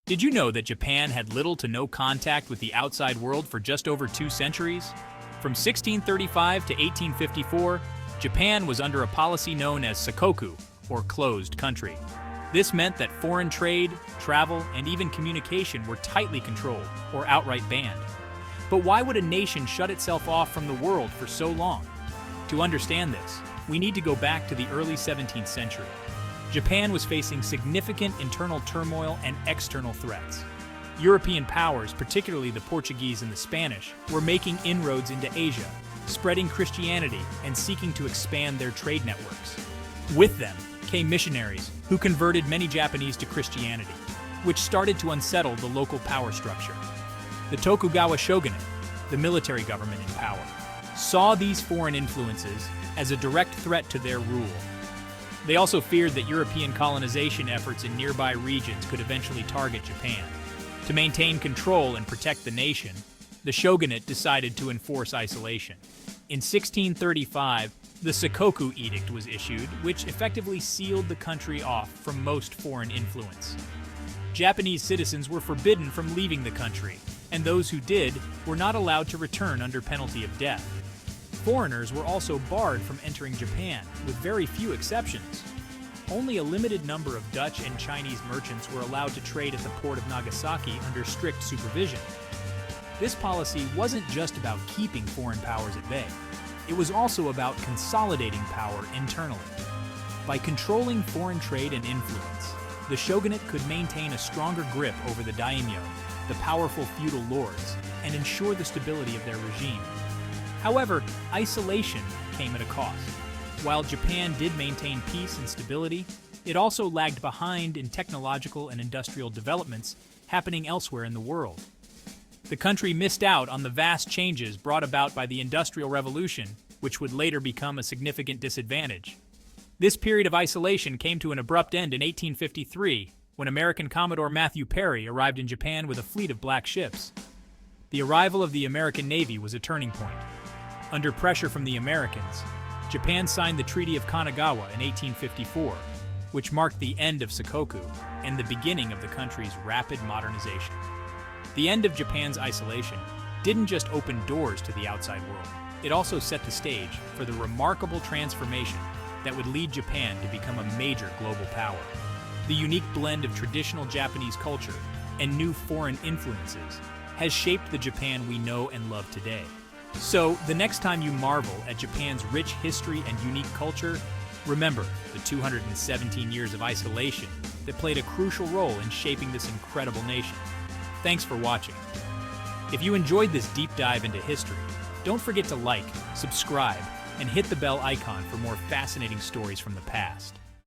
Did you know that Japan had little to no contact with the outside world for just over 2 centuries? From 1635 to 1854, Japan was under a policy known as Sakoku, or closed country. This meant that foreign trade, travel, and even communication were tightly controlled or outright banned. But why would a nation shut itself off from the world for so long? To understand this, we need to go back to the early 17th century. Japan was facing significant internal turmoil and external threats. European powers, particularly the Portuguese and the Spanish, were making inroads into Asia, spreading Christianity and seeking to expand their trade networks. With them came missionaries who converted many Japanese to Christianity, which started to unsettle the local power structure. The Tokugawa shogunate, the military government in power, saw these foreign influences as a direct threat to their rule. They also feared that European colonization efforts in nearby regions could eventually target Japan. To maintain control and protect the nation, the shogunate decided to enforce isolation. In 1635, the Sakoku Edict was issued, which effectively sealed the country off from most foreign influence. Japanese citizens were forbidden from leaving the country, and those who did were not allowed to return under penalty of death. Foreigners were also barred from entering Japan, with very few exceptions. Only a limited number of Dutch and Chinese merchants were allowed to trade at the port of Nagasaki under strict supervision. This policy wasn't just about keeping foreign powers at bay. It was also about consolidating power internally. By controlling foreign trade and influence, the shogunate could maintain a stronger grip over the daimyo, the powerful feudal lords, and ensure the stability of their regime. However, isolation came at a cost. While Japan did maintain peace and stability, it also lagged behind in technological and industrial developments happening elsewhere in the world. The country missed out on the vast changes brought about by the Industrial Revolution, which would later become a significant disadvantage. This period of isolation came to an abrupt end in 1853, when American Commodore Matthew Perry arrived in Japan with a fleet of black ships. The arrival of the American Navy was a turning point. Under pressure from the Americans, Japan signed the Treaty of Kanagawa in 1854, which marked the end of Sakoku and the beginning of the country's rapid modernization. The end of Japan's isolation didn't just open doors to the outside world, it also set the stage for the remarkable transformation that would lead Japan to become a major global power. The unique blend of traditional Japanese culture and new foreign influences has shaped the Japan we know and love today. So, the next time you marvel at Japan's rich history and unique culture, remember the 217 years of isolation that played a crucial role in shaping this incredible nation. Thanks for watching. If you enjoyed this deep dive into history, don't forget to like, subscribe, and hit the bell icon for more fascinating stories from the past.